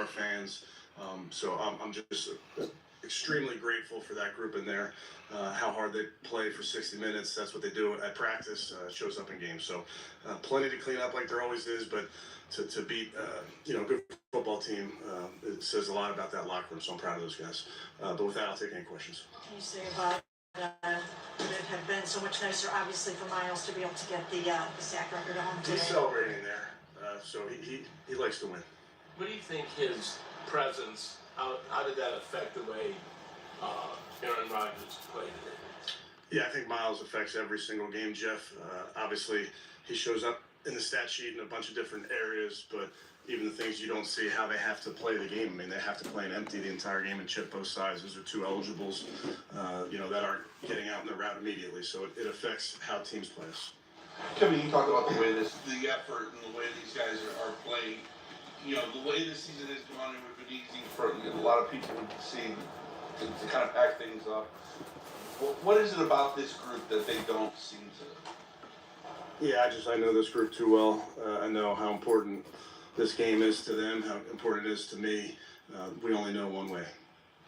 our fans. So I'm just extremely grateful for that group in there. How hard they play for 60 minutes. That's what they do at practice. Shows up in games. So plenty to clean up like there always is, but to beat a good football team, it says a lot about that locker room. So I'm proud of those guys. But with that, I'll take any questions. What can you say about would it have been so much nicer, obviously, for Miles to be able to get the sack record at home today? He's celebrating there, so he likes to win. What do you think his presence, how did that affect the way Aaron Rodgers played today? Yeah, I think Miles affects every single game, Jeff. Obviously, he shows up in the stat sheet in a bunch of different areas, but even the things you don't see, how they have to play the game. I mean, they have to play an empty the entire game and chip both sides. Those are two eligibles, that aren't getting out in the route immediately. So it affects how teams play us. Kevin, you talked about the effort and the way these guys are playing. The way this season has gone, it would have been easy for a lot of people to see to kind of pack things up. What is it about this group that they don't seem to? Yeah, I know this group too well. I know how important this game is to them, how important it is to me. We only know one way.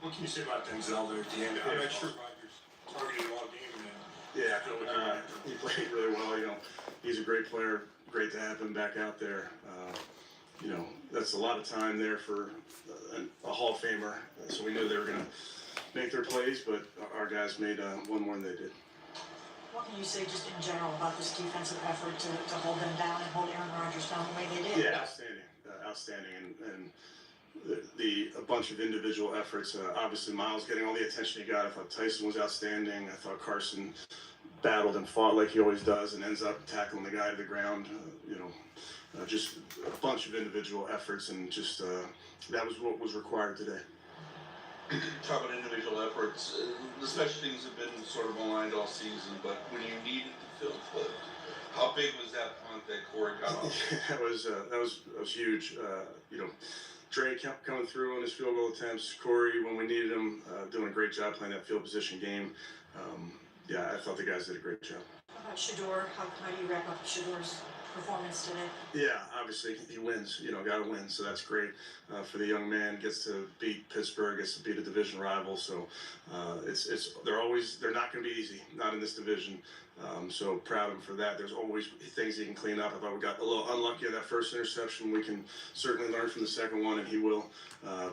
What can you say about Denzel there at the end? I'm not sure Rodgers targeted a lot of game in Yeah, he played really well. He's a great player. Great to have him back out there. That's a lot of time there for a Hall of Famer. So we knew they were going to make their plays, but our guys made one more than they did. What can you say just in general about this defensive effort to hold them down and hold Aaron Rodgers down the way they did? Yeah, outstanding, and a bunch of individual efforts. Obviously, Miles getting all the attention he got. I thought Tyson was outstanding. I thought Carson battled and fought like he always does, and ends up tackling the guy to the ground. Just a bunch of individual efforts, and just that was what was required today. Talk about individual efforts. The special teams have been sort of aligned all season, but when you needed the field flipped, how big was that punt that Corey got off? that was huge. Dre coming through on his field goal attempts. Corey, when we needed him, doing a great job playing that field position game. I thought the guys did a great job. How about Shedeur? How do you wrap up Shedeur's performance today? Yeah, obviously he wins. Got to win, so that's great for the young man. Gets to beat Pittsburgh, gets to beat a division rival. So they're not going to be easy, not in this division. So proud of him for that. There's always things he can clean up. I thought we got a little unlucky on that first interception. We can certainly learn from the second one, and he will.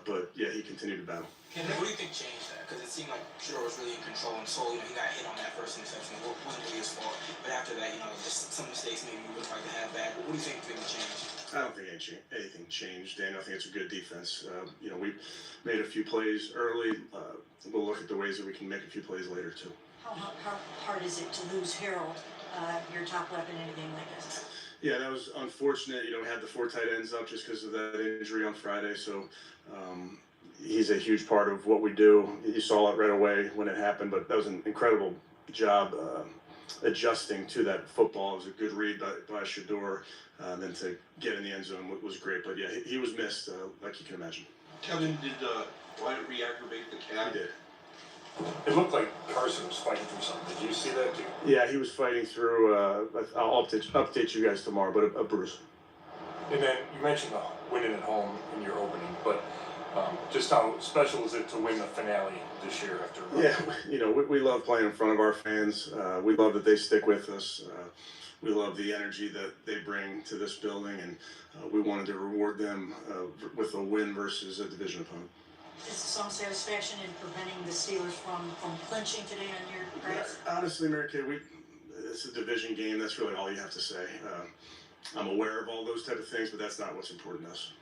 But yeah, he continued to battle. What do you think changed that? Because it seemed like Shedeur was really in control, and so he got hit on that first interception. It wasn't really his fault. But after that, just some mistakes maybe we would like to have back. What do you think really changed? I don't think anything changed, Dan. I think it's a good defense. We made a few plays early. We'll look at the ways that we can make a few plays later too. How hard is it to lose Harold, your top weapon, in a game like this? Yeah, that was unfortunate. We had the 4 tight ends up just because of that injury on Friday. So he's a huge part of what we do. You saw it right away when it happened, but that was an incredible job adjusting to that football. It was a good read by Shedeur. Then to get in the end zone was great. But yeah, he was missed, like you can imagine. Kevin, did Wyatt re-aggravate the calf? He did. It looked like Carson was fighting through something. Did you see that too? Yeah, he was fighting through, I'll update you guys tomorrow, but a bruise. And then you mentioned winning at home in your opening, but just how special is it to win the finale this year after? Yeah, we love playing in front of our fans. We love that they stick with us. We love the energy that they bring to this building, and we wanted to reward them with a win versus a division opponent. Is there some satisfaction in preventing the Steelers from clinching today on your grass? Yeah, honestly, Mary Kay, it's a division game. That's really all you have to say. I'm aware of all those type of things, but that's not what's important to us.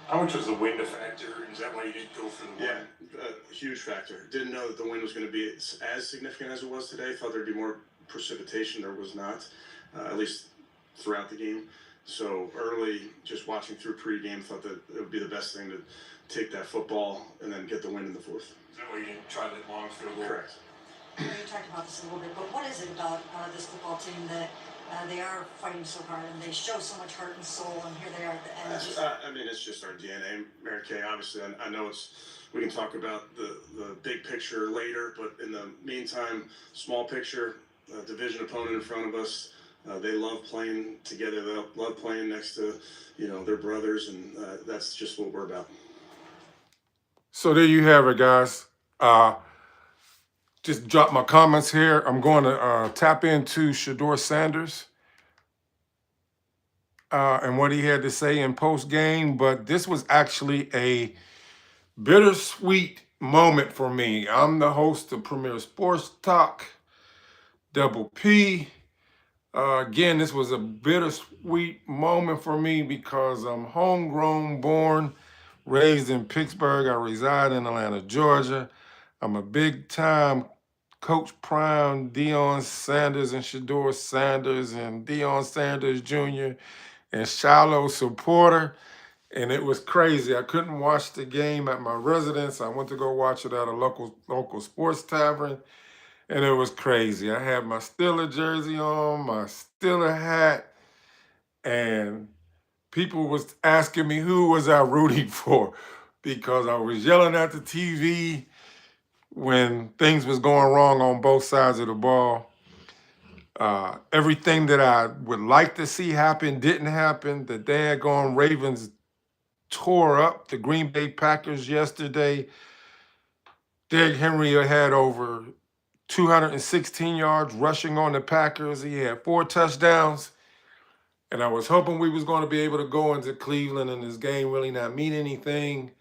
How much was the wind a factor? Is that why you didn't go for the win? Yeah, a huge factor. Didn't know that the wind was going to be as significant as it was today. Thought there'd be more precipitation. There was not, at least throughout the game. So early, just watching through pregame, thought that it would be the best thing to take that football and then get the win in the 4th. Is that why you didn't try that long field goal? Correct. You talked about this a little bit, but what is it about this football team that they are fighting so hard and they show so much heart and soul, and here they are at the end? It's just our DNA, Mary Kay. Obviously, I know we can talk about the big picture later, but in the meantime, small picture, division opponent in front of us. They love playing together. They love playing next to, their brothers, and that's just what we're about. So there you have it, guys. Just drop my comments here. I'm going to tap into ShedeurSanders and what he had to say in post game. But this was actually a bittersweet moment for me. I'm the host of Premier Sports Talk, Double P. Again, this was a bittersweet moment for me because I'm homegrown, born, raised in Pittsburgh. I reside in Atlanta, Georgia. I'm a big time Coach Prime, DeionSanders and ShedeurSanders and DeionSanders Jr. and Shiloh supporter. And it was crazy. I couldn't watch the game at my residence. I went to go watch it at a local sports tavern. And it was crazy. I had my Steeler jersey on, my Steeler hat, and people was asking me who was I rooting for because I was yelling at the TV when things was going wrong on both sides of the ball. Everything that I would like to see happen didn't happen. The daggone Ravens tore up the Green Bay Packers yesterday. Derrick Henry had over 216 yards rushing on the Packers. He had 4 touchdowns. And I was hoping we was going to be able to go into Cleveland and this game really not mean anything.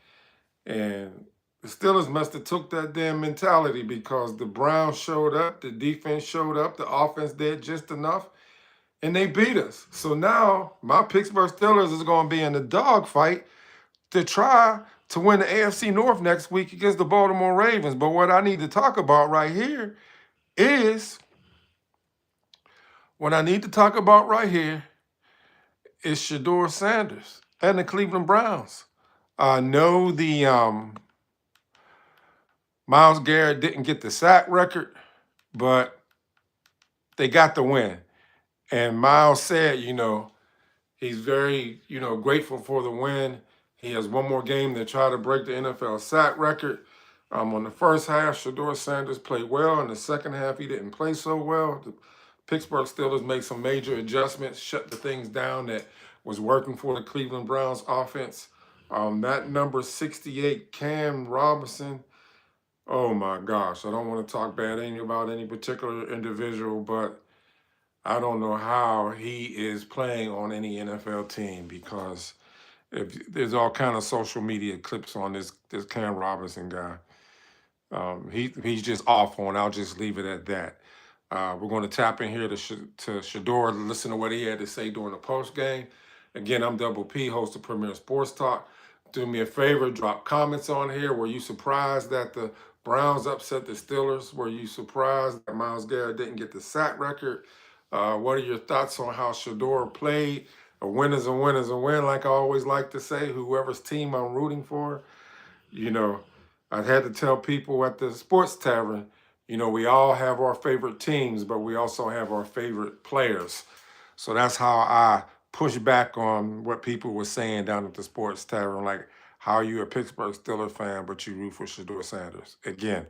And the Steelers must have took that damn mentality because the Browns showed up, the defense showed up, the offense did just enough, and they beat us. So now my Pittsburgh Steelers is going to be in the dogfight to try to win the AFC North next week against the Baltimore Ravens. But what I need to talk about right here is ShedeurSanders and the Cleveland Browns. I know the Myles Garrett didn't get the sack record, but they got the win. And Myles said, he's very, grateful for the win. He has one more game to try to break the NFL sack record. On the first half, ShedeurSanders played well. In the second half, he didn't play so well. The Pittsburgh Steelers made some major adjustments, shut the things down that was working for the Cleveland Browns offense. That number 68, Cam Robinson, oh my gosh, I don't want to talk bad about any particular individual, but I don't know how he is playing on any NFL team because if there's all kind of social media clips on this Cam Robinson guy. He's just awful, and I'll just leave it at that. We're going to tap in here to Shedeur, listen to what he had to say during the post game. Again, I'm Double P, host of Premier Sports Talk. Do me a favor, drop comments on here. Were you surprised that the Browns upset the Steelers? Were you surprised that Myles Garrett didn't get the sack record? What are your thoughts on how Shedeur played? A win is a win is a win, like I always like to say, whoever's team I'm rooting for. I had to tell people at the sports tavern, we all have our favorite teams, but we also have our favorite players. So that's how I push back on what people were saying down at the sports tavern, like, how are you a Pittsburgh Steelers fan, but you root for ShedeurSanders? Again,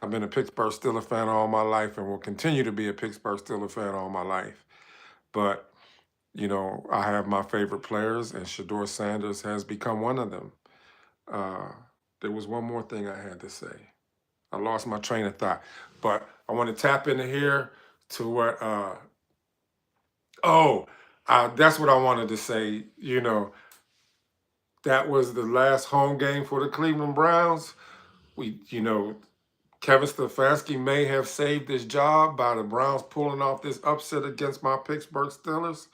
I've been a Pittsburgh Steelers fan all my life and will continue to be a Pittsburgh Steelers fan all my life. But, I have my favorite players, and ShedeurSanders has become one of them. There was one more thing I had to say. I lost my train of thought, but I want to tap into here to what, that's what I wanted to say. That was the last home game for the Cleveland Browns. Kevin Stefanski may have saved his job by the Browns pulling off this upset against my Pittsburgh Steelers.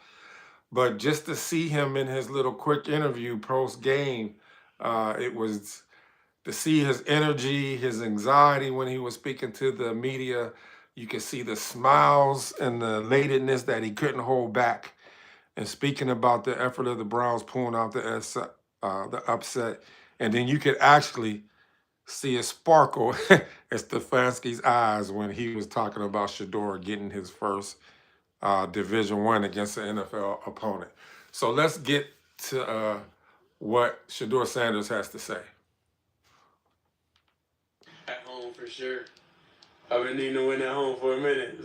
But just to see him in his little quick interview post-game, it was to see his energy, his anxiety when he was speaking to the media. You could see the smiles and the elatedness that he couldn't hold back. And speaking about the effort of the Browns pulling out the upset. And then you could actually see a sparkle in Stefanski's eyes when he was talking about Shedeur getting his first Division I against an NFL opponent. So let's get to what ShedeurSanders has to say. At home for sure. I've been needing to win at home for a minute.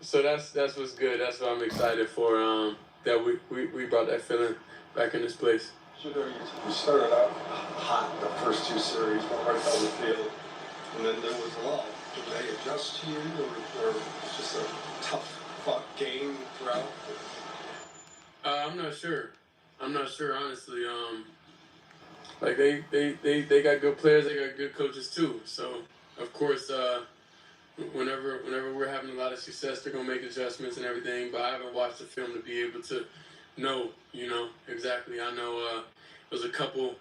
So that's what's good. That's what I'm excited for. That we brought that feeling back in this place. Shedeur, you started out hot the first two series, went right down the field, and then there was a lull. Did they adjust to you, or it's just a tough fought game throughout? I'm not sure. I'm not sure, honestly. Like they got good players, they got good coaches too. So of course, whenever we're having a lot of success, they're gonna make adjustments and everything. But I haven't watched the film to be able to know, exactly. I know there's a couple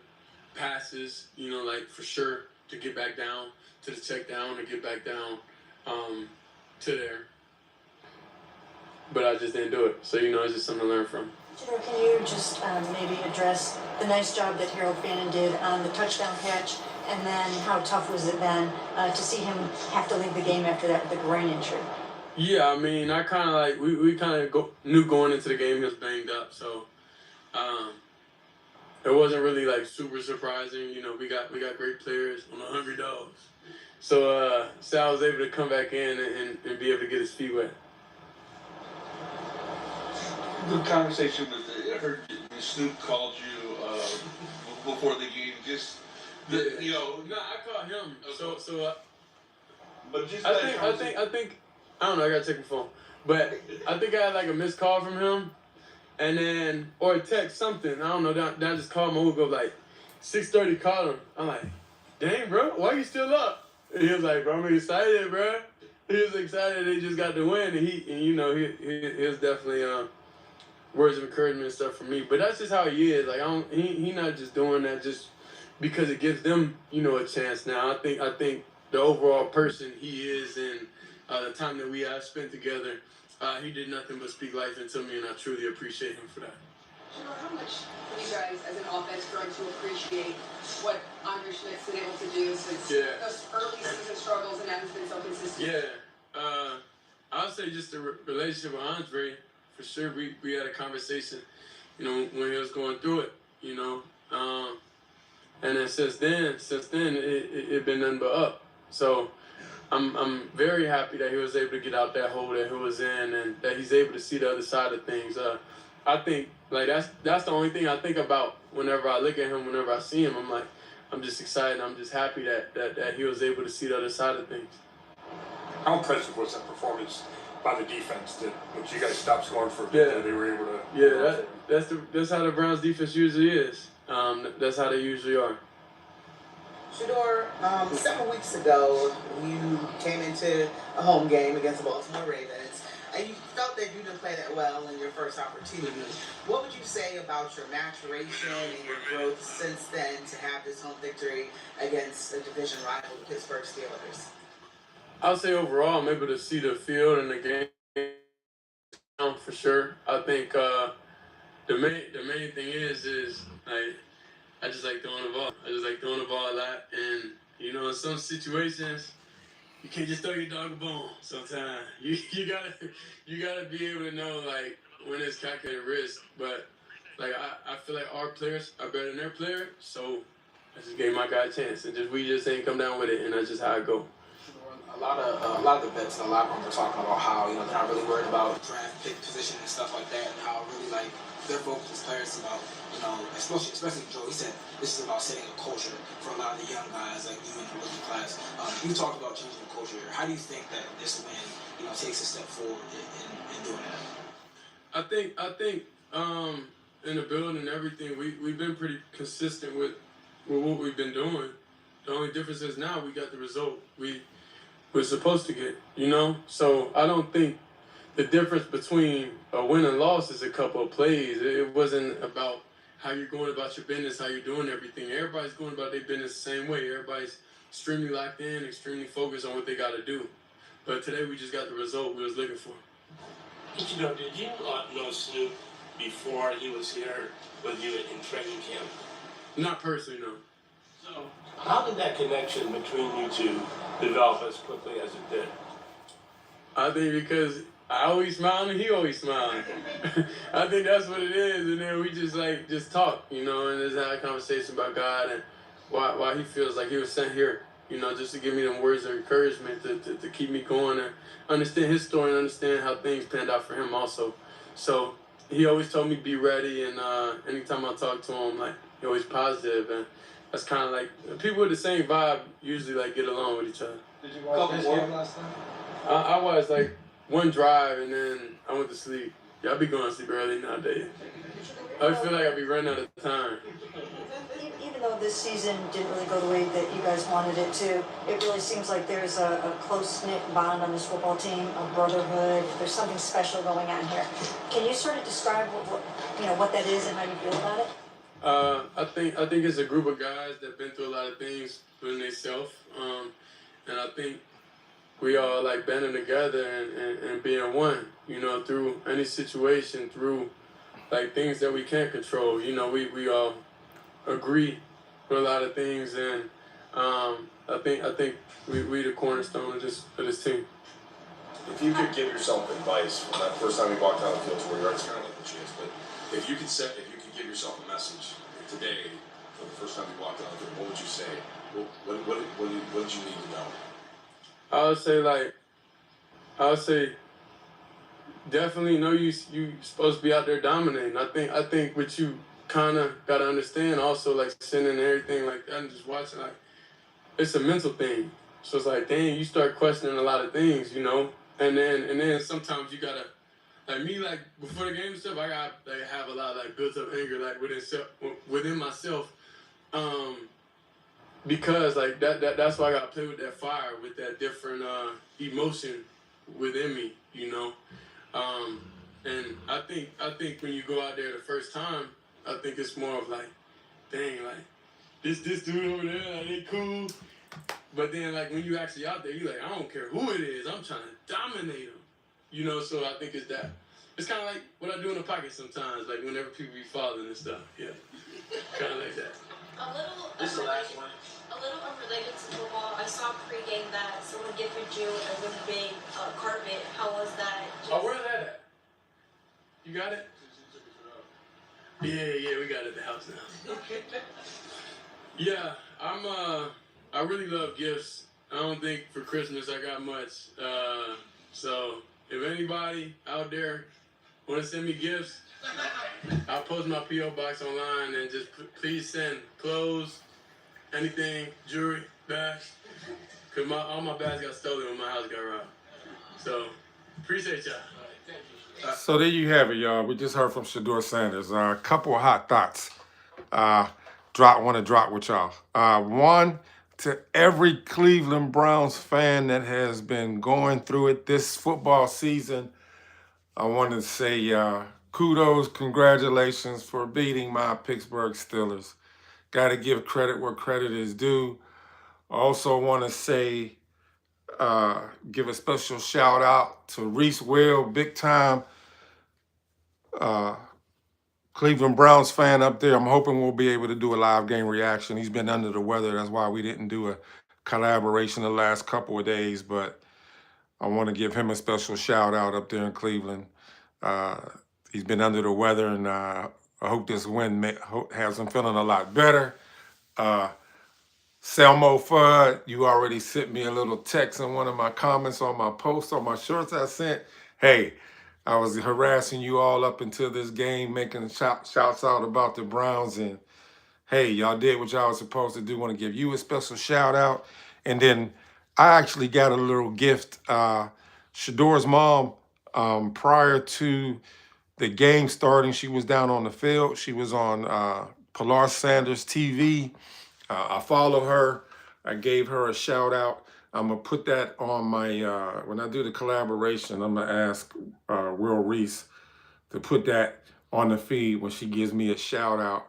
passes, like for sure to get back down to the check down and get back down to there. But I just didn't do it. So it's just something to learn from. Shedeur, can you just maybe address the nice job that Harold Fannin did on the touchdown catch, and then how tough was it then to see him have to leave the game after that with a groin injury? Yeah, I mean, I kind of we kind of knew going into the game he was banged up, so it wasn't really like super surprising. We got great players on the Hungry Dogs, so Sal was able to come back in and be able to get his feet wet. Good conversation with I heard Snoop called you before the game. Just No, I called him. So but just I think I don't know. I gotta check my phone, but I think I had like a missed call from him, and then or a text something. I don't know. Then I just called him. We go like 6:30. Called him. I'm like, dang, bro, why you still up? And he was like, bro, I'm excited, bro. He was excited. They just got the win, and he was definitely words of encouragement and stuff from me. But that's just how he is. Like he not just doing that just because it gives them a chance. Now I think the overall person he is and the time that we have spent together, he did nothing but speak life into me, and I truly appreciate him for that. Shedeur, how much have you guys as an offense grown to appreciate what Andre Schmidt's been able to do since those early season struggles and now he's been so consistent? Yeah, I would say just the relationship with Andre. For sure, we had a conversation, when he was going through it, and then since then it been nothing but up. So I'm very happy that he was able to get out that hole that he was in, and that he's able to see the other side of things. I think like that's the only thing I think about whenever I look at him, whenever I see him. I'm just excited. I'm just happy that he was able to see the other side of things. How impressive was that performance by the defense that once you guys stopped scoring for a bit, they were able to? Yeah, that's how the Browns defense usually is. That's how they usually are. Shedeur, several weeks ago, you came into a home game against the Baltimore Ravens, and you felt that you didn't play that well in your first opportunity. What would you say about your maturation and your growth since then to have this home victory against a division rival, the Pittsburgh Steelers? I'll say overall, I'm able to see the field and the game for sure. I think the main thing is like I just like throwing the ball. I just like throwing the ball a lot, and in some situations you can't just throw your dog a bone. Sometimes you gotta be able to know like when it's calculated risk. But like I feel like our players are better than their player, so I just gave my guy a chance, and we just ain't come down with it, and that's just how I go. A lot of the vets in the locker room were talking about how they're not really worried about draft pick position and stuff like that, and how really like their focus as players about especially Joe. He said this is about setting a culture for a lot of the young guys like you in the rookie class. You talked about changing the culture here. How do you think that this win takes a step forward in doing that? I think in the building and everything we've been pretty consistent with what we've been doing. The only difference is now we got the result we're supposed to get, So I don't think the difference between a win and loss is a couple of plays. It wasn't about how you're going about your business, how you're doing everything. Everybody's going about their business the same way. Everybody's extremely locked in, extremely focused on what they got to do. But today we just got the result we was looking for. Did you know Snoop before he was here with you in training camp? Not personally, no. So how did that connection between you two develop as quickly as it did? I think because I always smile and he always smiles. I think that's what it is. And then we just talk, and just have a conversation about God and why he feels like he was sent here, just to give me them words of encouragement to keep me going and understand his story and understand how things panned out for him also. So he always told me be ready, and anytime I talk to him, like You're always positive, and that's kind of like people with the same vibe usually like get along with each other. Did you watch this game last night? I was like one drive and then I went to sleep. Yeah, I be going to sleep early nowadays. I feel like I be running out of time. Even though this season didn't really go the way that you guys wanted it to, it really seems like there's a close-knit bond on this football team, a brotherhood. There's something special going on here. Can you sort of describe what that is and how you feel about it? I think it's a group of guys that been through a lot of things within themselves, and I think we all like banding together and being one, through any situation, through like things that we can't control. We all agree with a lot of things, and I think we the cornerstone of this team. If you could give yourself advice from that first time you walked out of the field to where you are, it's kind of like the chance, but if you could give yourself a message today for the first time you walked out of the field, what would you say? What did you need to know? I would say definitely know you supposed to be out there dominating. I think what you kind of got to understand also, like sitting and everything like that and just watching, like it's a mental thing. So it's like, dang, you start questioning a lot of things, and then sometimes you gotta, like me, like before the game and stuff, I got like have a lot of like built up anger like within myself, because like that's why I gotta play with that fire, with that different emotion within me, and I think when you go out there the first time, I think it's more of like, dang, like this dude over there, like they cool. But then, like, when you actually out there, you're like, I don't care who it is. I'm trying to dominate them. So I think it's that. It's kind of like what I do in the pocket sometimes, like whenever people be falling and stuff. Yeah, kind of like that. This is the last one. A little unrelated to football. I saw pregame that someone gifted you a really big carpet. How was that? Where's that at? You got it? Yeah, we got it at the house now. Yeah, I really love gifts. I don't think for Christmas I got much. So if anybody out there want to send me gifts, I'll post my P.O. box online and just please send clothes, anything, jewelry, bags. Because all my bags got stolen when my house got robbed. So appreciate y'all. So there you have it, y'all. We just heard from ShedeurSanders. A couple of hot thoughts. Want to drop with y'all. One, to every Cleveland Browns fan that has been going through it this football season, I want to say kudos, congratulations for beating my Pittsburgh Steelers. Got to give credit where credit is due. I also want to say, give a special shout out to Reese Will, big time Cleveland Browns fan up there. I'm hoping we'll be able to do a live game reaction. He's been under the weather. That's why we didn't do a collaboration the last couple of days, but I want to give him a special shout out up there in Cleveland. He's been under the weather, and I hope this win has him feeling a lot better. Selmo Fudd, you already sent me a little text in one of my comments on my post on my shorts I sent. Hey, I was harassing you all up until this game, making shouts out about the Browns, and hey, y'all did what y'all was supposed to do. Want to give you a special shout out. And then I actually got a little gift. Shedeur's mom, prior to the game starting, she was down on the field. She was on viralSanders TV. I follow her. I gave her a shout out. I'm going to put that on my, when I do the collaboration, I'm going to ask Will Reese to put that on the feed when she gives me a shout out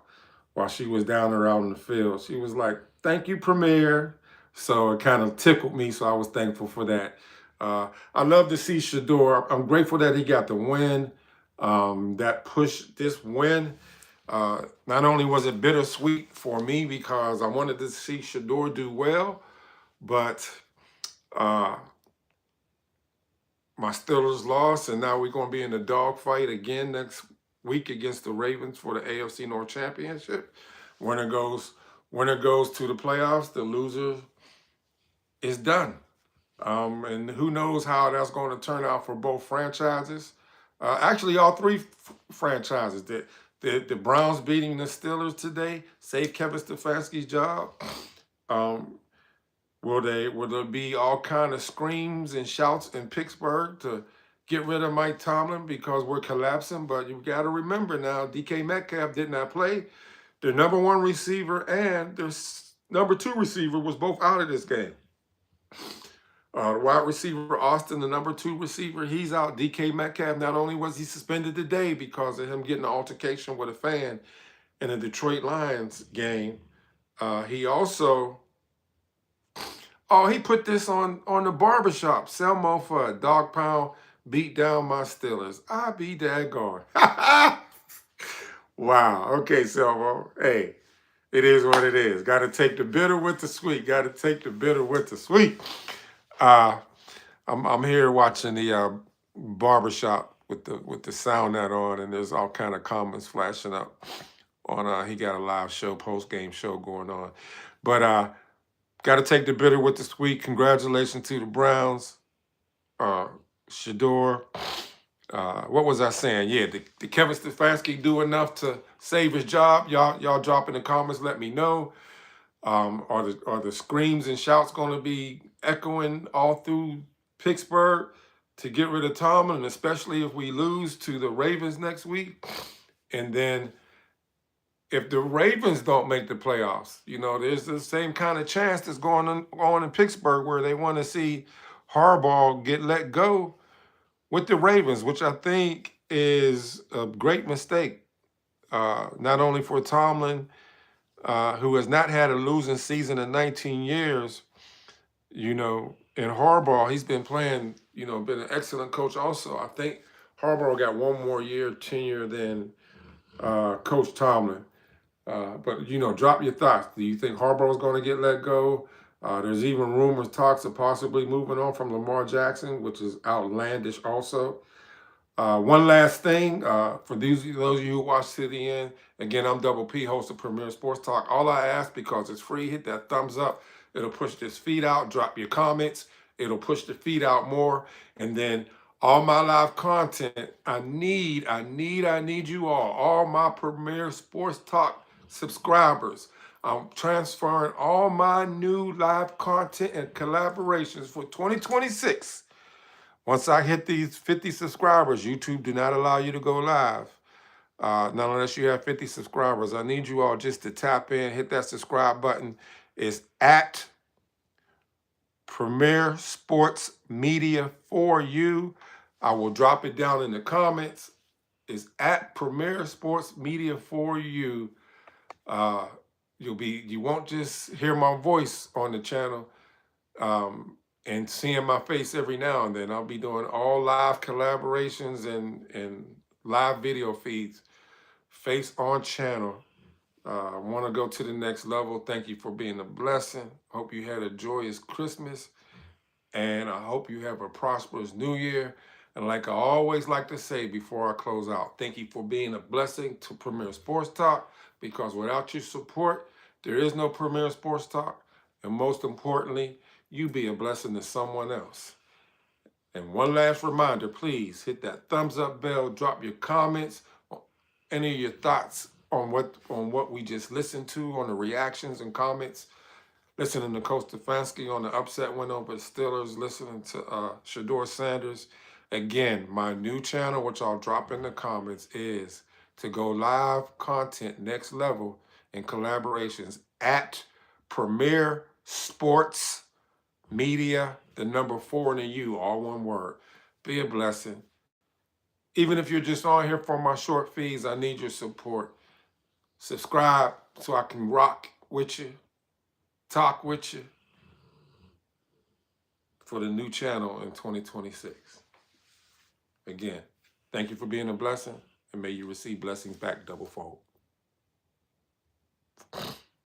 while she was down there out in the field. She was like, thank you, Premier. So it kind of tickled me, so I was thankful for that. I love to see Shedeur. I'm grateful that he got the win. That pushed this win. Not only was it bittersweet for me because I wanted to see Shedeur do well, but my Steelers lost, and now we're going to be in a dogfight again next week against the Ravens for the AFC North Championship. Winner goes to the playoffs. The loser is done. And who knows how that's going to turn out for both franchises. Actually, all three franchises. the Browns beating the Steelers today saved Kevin Stefanski's job. Will there be all kind of screams and shouts in Pittsburgh to get rid of Mike Tomlin because we're collapsing? But you've got to remember now, DK Metcalf did not play. Their number 1 receiver and their number 2 receiver was both out of this game. The wide receiver, Austin, the number 2 receiver, he's out. DK Metcalf, not only was he suspended today because of him getting an altercation with a fan in a Detroit Lions game, he also, he put this on the barbershop. Selmo for a dog pound beat down my Steelers. I be daggone. Wow. Okay, Selmo. Hey, it is what it is. Got to take the bitter with the sweet. Got to take the bitter with the sweet. I'm here watching the barbershop with the sound that on, and there's all kind of comments flashing up on. He got a live show, post-game show going on. But got to take the bitter with the sweet. Congratulations to the Browns. Shedeur. What was I saying? Yeah, did Kevin Stefanski do enough to save his job? Y'all drop in the comments. Let me know. Are the screams and shouts going to be echoing all through Pittsburgh to get rid of Tomlin, especially if we lose to the Ravens next week? And then if the Ravens don't make the playoffs, there's the same kind of chance that's going on in Pittsburgh where they want to see Harbaugh get let go with the Ravens, which I think is a great mistake, not only for Tomlin, who has not had a losing season in 19 years, and Harbaugh, he's been playing, been an excellent coach also. I think Harbaugh got 1 more year tenure than Coach Tomlin. But, drop your thoughts. Do you think Harbaugh's going to get let go? There's even rumors, talks of possibly moving on from Lamar Jackson, which is outlandish also. One last thing, for those of you who watch to the end, again, I'm Double P, host of Premier Sports Talk. All I ask, because it's free, hit that thumbs up. It'll push this feed out. Drop your comments. It'll push the feed out more. And then all my live content, I need you all my Premier Sports Talk subscribers. I'm transferring all my new live content and collaborations for 2026. Once I hit these 50 subscribers, YouTube do not allow you to go live. Not unless you have 50 subscribers. I need you all just to tap in, hit that subscribe button. It's at Premier Sports Media for you. I will drop it down in the comments. It's at Premier Sports Media for you. You won't just hear my voice on the channel and seeing my face every now and then. I'll be doing all live collaborations and live video feeds, face on channel. I want to go to the next level. Thank you for being a blessing. Hope you had a joyous Christmas, and I hope you have a prosperous New Year. And like I always like to say before I close out, thank you for being a blessing to Premier Sports Talk, because without your support, there is no Premier Sports Talk. And most importantly, you be a blessing to someone else. And one last reminder, please hit that thumbs up bell, drop your comments, any of your thoughts on what we just listened to, on the reactions and comments. Listening to Coach Stefanski on the upset win over the Steelers, listening to ShedeurSanders. Again, my new channel, which I'll drop in the comments, is to go live content next level in collaborations at Premier Sports Media, the number 4 and a U, all one word. Be a blessing. Even if you're just on here for my short feeds, I need your support. Subscribe so I can rock with you, talk with you for the new channel in 2026. Again, thank you for being a blessing, and may you receive blessings back double fold.